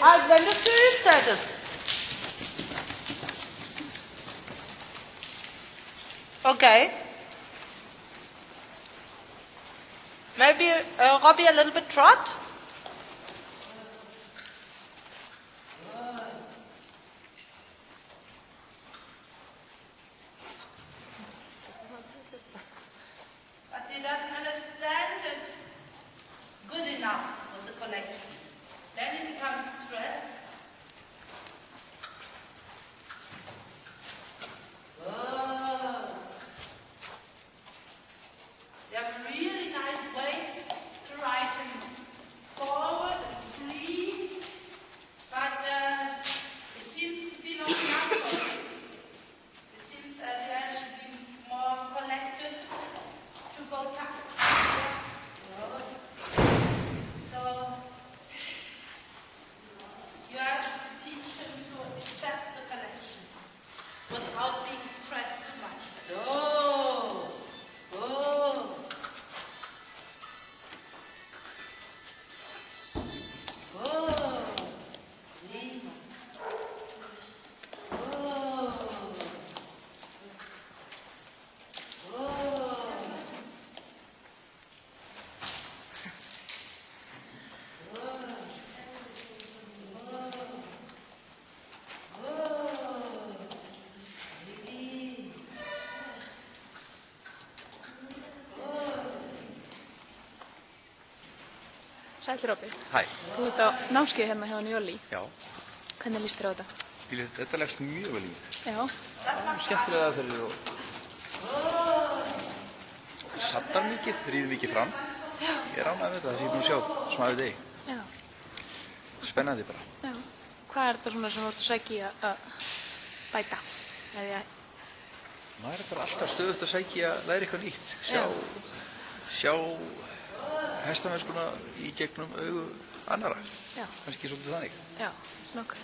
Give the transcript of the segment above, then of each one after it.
halt, wenn du geübt hättest. Okay. Maybe Robbie a little bit trot? But he doesn't understand it good enough with the collection. Then he becomes stressed. You have a really nice way to ride him forward and free, but it seems to be not enough for him. It seems that he has to be more collected to go tough. So you have to teach him to accept the collection without being stressed too much. So. Sæll Robbi. Hæ. Þú ert á námskeið hérna hjá Jolly. Já. Hvernig líst þér á þetta? Þetta leggst mjög vel í mig. Já. Skemmtilega aðferðir og safnar mikið, ríður mikið fram. Já. Ég er ánægður með þetta, það sé ég búin að sjá smá við degi. Já. Spennandi bara. Já. Hvað er þetta svona sem þú ert að sækja að bæta? Maður er bara alltaf stöðugt að sækja að læra eitthvað nýtt. Sjá hestamennskuna í gegnum augu annara. Já. Kannski svolítið þannig. Já, nokkuð.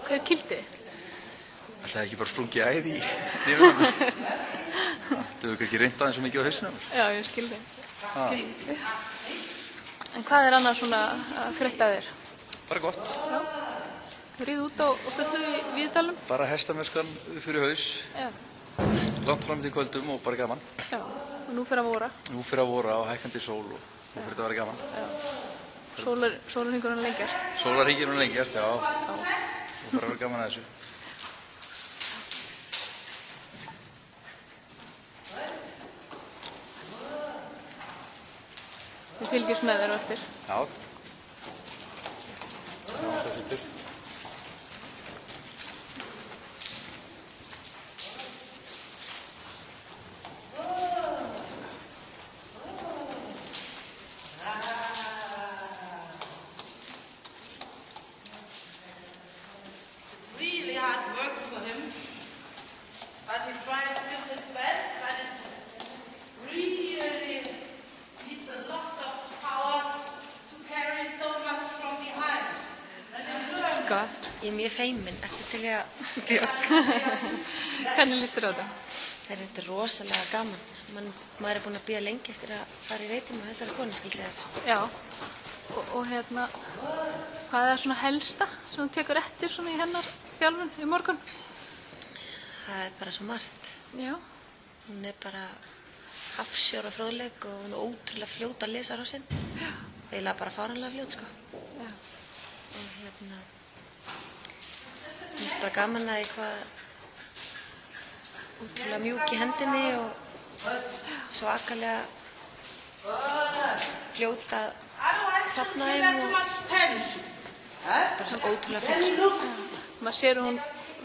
Hver er kildið? Ætlaði ekki bara sprungið æði í nefnum. Þú hefur ekki reynt aðeins svo mikið á hausnum. Já, ég skil þig. En hvað er annars svona að frétta þér? Bara gott. Já. Þú ríð út á fullu í Víðdalum? Bara hestamennskan fyrir haus. Já. Langt fram til kvöldum og bara gaman. Já, og nú fyrir að vora. Nú fyrir að vora á hækkandi sól og nú fyrir þetta að vera gaman. Já. Sólarhringurinn lengjast. Sólarhringurinn lengjast, já. Nú fyrir að vera gaman að þessu. Við fylgjumst með þér á eftir. Já. Það sittur. Ég er mjög feimin, ertu til að Hvernig líst þér á þetta? Það er rosalega gaman. Maður er búinn að bíða lengi eftir að fara í reitum með þessari konu, skal segja þér. Já, og hvað er svona helsta sem þú tekur eftir svona í hennar þjálfun í morgun? Það er bara svo margt. Já. Hún er bara hafsjóra fróðleg og hún er ótrúlega fljót að lesa hrossinn. Já. Eiginlega bara fáránlega fljót, sko. Já. Og mér finnst bara gaman að eitthvað útrúlega mjúk í hendinni og svakalega fljót að safna þeim og bara svo ótrúlega fljót, sko. Maður sér hún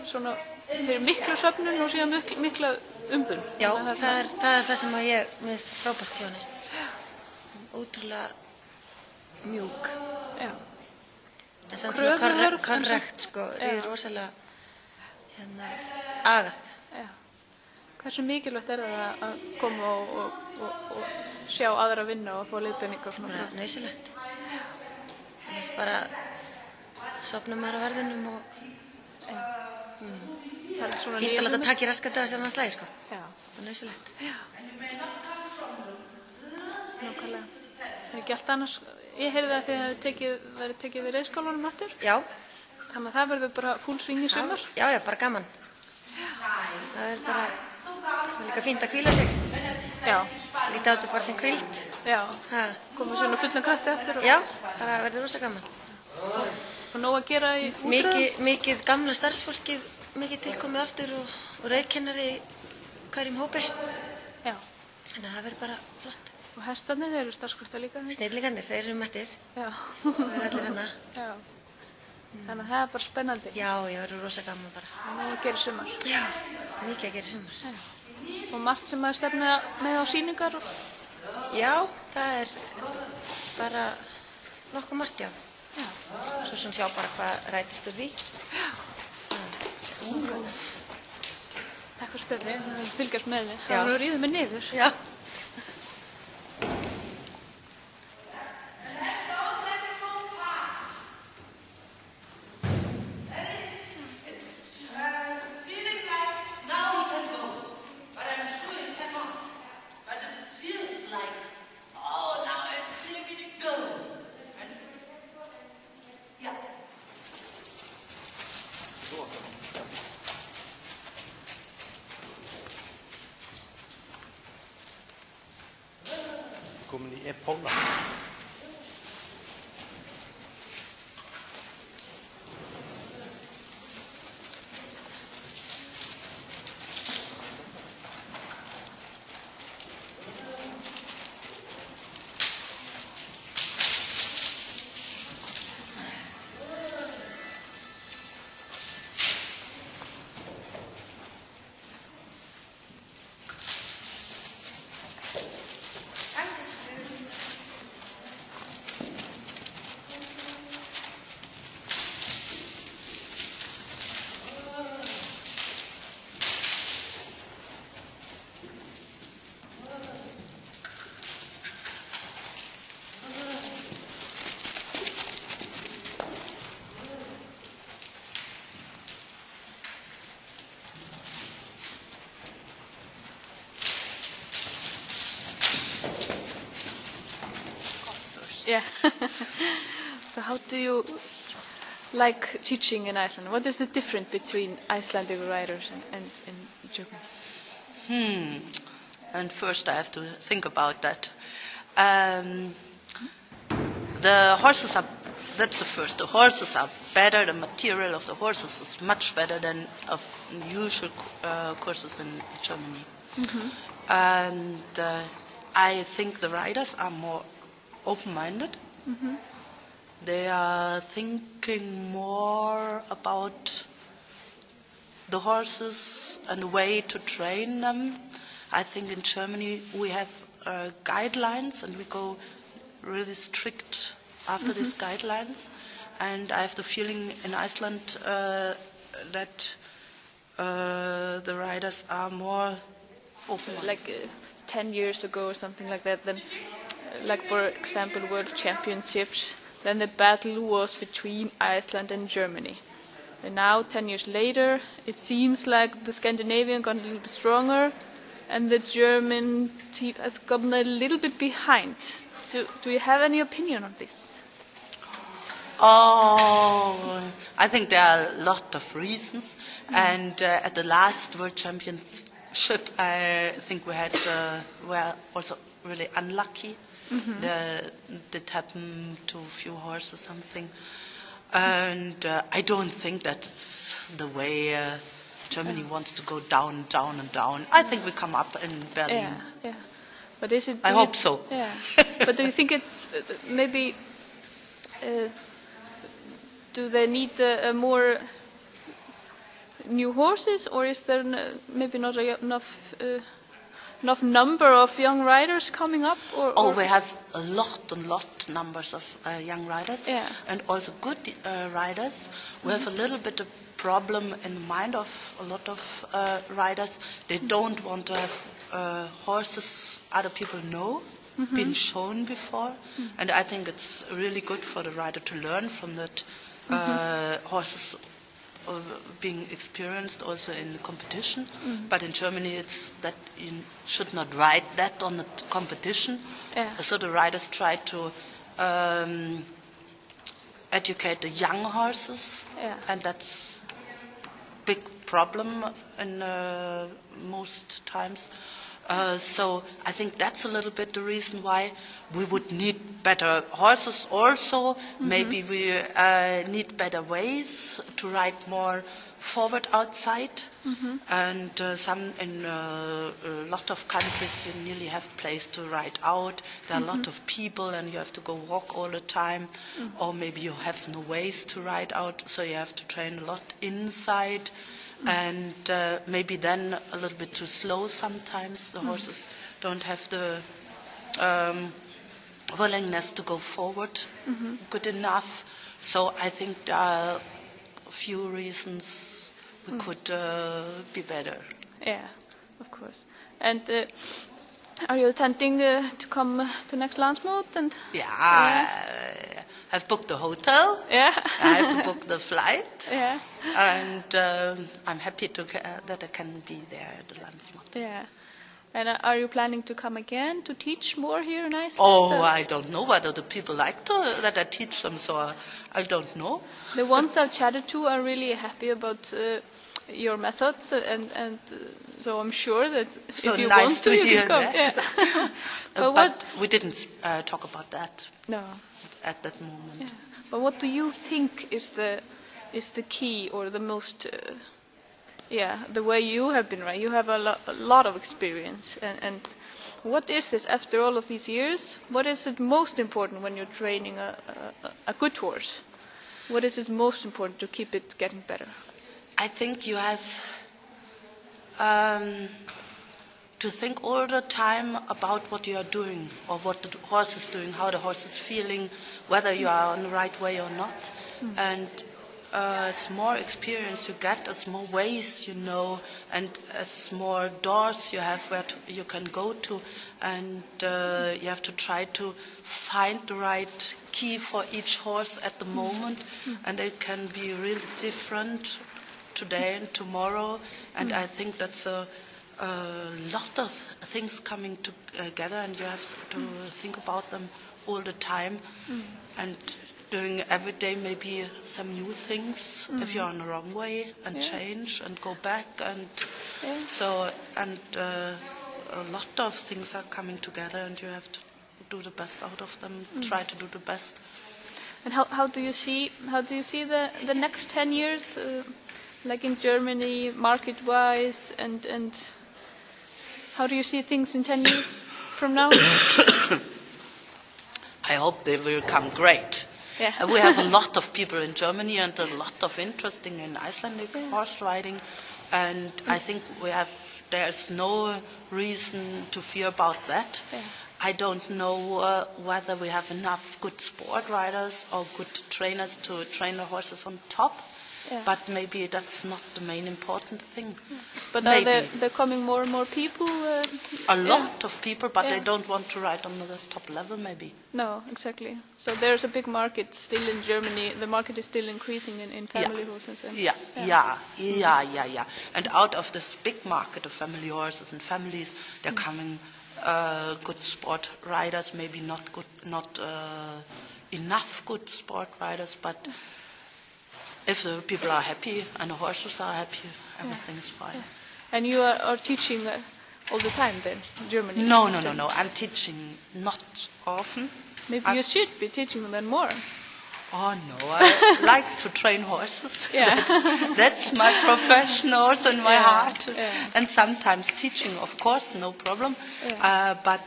svona fyrir miklu söfnun og síðan mikla umbun. Já, það er það sem ég minnst frábært hjá henni. Ótrúlega mjúk. Já. En samt svona korrekt, sko, ríður rosalega agað. Já. Hversu mikilvægt er það að koma og sjá aðra vinna og fá leiðbeiningar og svona? Bara nauðsynlegt. Það er bara sofna maður á verðinum og fínt að láta taka í raskandi á sér annars lagi, sko. Já. Það er nauðsynlegt. Já. Nákvæmlega. Það er ekki allt annars. Ég heyrði að þið hefði tekið við reiðskólanum aftur. Já, Þannig að það verður bara full swing í sumar. Já, já, bara gaman. Það er bara, það er líka fínt að hvíla sig. Já, Líta á þetta bara sem hvíld. já. Ha. Komið svona fullan krafti eftir og, Já, bara verður rosa gaman. og nóg að gera í útröðum. Mikið gamla starfsfólkið, mikið tilkomið aftur og reiðkennari í hverjum hópi. Já, Þannig að það verður bara flott. og hestarnir, þeir eru starfskraftar líka. Snillingarnir, þeir eru mættir. Já, Það er allir hérna. já. Þannig að það er bara spennandi. Já, ég verður rosa gaman bara. Og nóg að gera í sumar. Já, mikið að gera í sumar. Og margt sem maður stefna með á sýningar. Já, það er bara nokkuð margt, já. Já. Svo sem sjá bara hvað rætist úr því. Takk fyrir spilni, það er fylgjast með þið. Já. Það er ríðið mig niður. Já. It's feeling like now you can go, but I'm sure you cannot. But it feels like, oh, now it's maybe to go. And, yeah. Komin í Epóla. Yeah. So how do you like teaching in Iceland? What is the difference between Icelandic riders and German? And first I have to think about that. The horses are, that's the first, the horses are better, the material of the horses is much better than of usual courses in Germany. And I think the riders are more open-minded. They are thinking more about the horses and the way to train them. I think in Germany we have guidelines and we go really strict after these guidelines. And I have the feeling in Iceland that the riders are more open-minded. Like 10 years ago or something like that, then like for example World Championships, then the battle was between Iceland and Germany. And now 10 years later it seems like the Scandinavian got a little bit stronger and the German team has gotten a little bit behind. Do you have any opinion on this? Oh, I think there are a lot of reasons. And at the last World Championship, I think we were also really unlucky. That happened to a few horses or something. And I don't think that's the way Germany wants to go down, down and down. I think we come up in Berlin. Yeah. But is it? I hope so. Yeah. But do you think it's maybe? Do they need more new horses, or is there maybe not enough number of young riders coming up? We have a lot numbers of young riders, and also good riders. We have a little bit of problem in the mind of a lot of riders. They don't want to have horses other people know, been shown before, and I think it's really good for the rider to learn from that horses being experienced also in the competition. But in Germany it's that you should not ride that on the competition. So the riders try to educate the young horses, Yeah. and that's big problem in most times. So I think that's a little bit the reason why we would need better horses also. Maybe we need better ways to ride more forward outside. And in a lot of countries you nearly have place to ride out. There are a lot of people and you have to go walk all the time. Or maybe you have no ways to ride out, so you have to train a lot inside. And maybe then a little bit too slow sometimes. The horses don't have the willingness to go forward good enough. So I think there are a few reasons we could be better. Yeah, of course. And are you intending to come to next Landsmót? And I've booked the hotel. yeah, I have to book the flight. yeah, And I'm happy that I can be there at the Landsmót. yeah. And are you planning to come again to teach more here in Iceland? Oh, I don't know whether the people like that I teach them, so I don't know. The ones I've chatted to are really happy about your methods, and so I'm sure that So if you nice want to you hear can come. that. Yeah. But what? we didn't talk about that No. at that moment. Yeah. But what do you think is the key or the most? The way you have been right. You have a lot of experience, and what is this after all of these years? What is it most important when you're training a good horse? What is it most important to keep it getting better? I think you have to think all the time about what you are doing or what the horse is doing, how the horse is feeling, whether you are on the right way or not. And as more experience you get, as more ways you know, and as more doors you have where you can go to, and you have to try to find the right key for each horse at the moment, and it can be really different today and tomorrow, and I think that's a lot of things coming together, and you have to think about them all the time, and doing every day maybe some new things if you're on the wrong way, and change and go back, and so a lot of things are coming together, and you have to do the best out of them, try to do the best. And how do you see the next 10 years, like in Germany, market wise, and how do you see things in 10 years from now? I hope they will come great. Yeah. We have a lot of people in Germany and a lot of interest in Icelandic horse riding, and I think there's no reason to fear about that. Yeah. I don't know whether we have enough good sport riders or good trainers to train the horses on top, but maybe that's not the main important thing. But maybe. are there coming more and more people? A lot of people, but they don't want to ride on the top level, maybe. No, exactly. So there's a big market still in Germany. The market is still increasing in family horses. And, Yeah. And out of this big market of family horses and families, they're coming good sport riders. Maybe not enough good sport riders, but if the people are happy and the horses are happy, everything is fine. And you are teaching all the time then, in Germany? No. I'm teaching not often. Maybe you should be teaching them more. Oh no, I like to train horses. Yeah. That's my profession also in my heart. Yeah. And sometimes teaching, of course, no problem. Yeah. But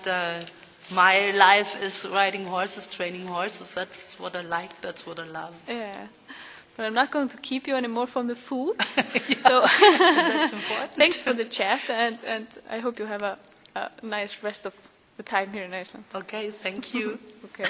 my life is riding horses, training horses. That's what I like, that's what I love. Yeah. But I'm not going to keep you anymore from the food. So that's important. Thanks for the chat, and I hope you have a nice rest of the time here in Iceland. Okay, thank you. Okay.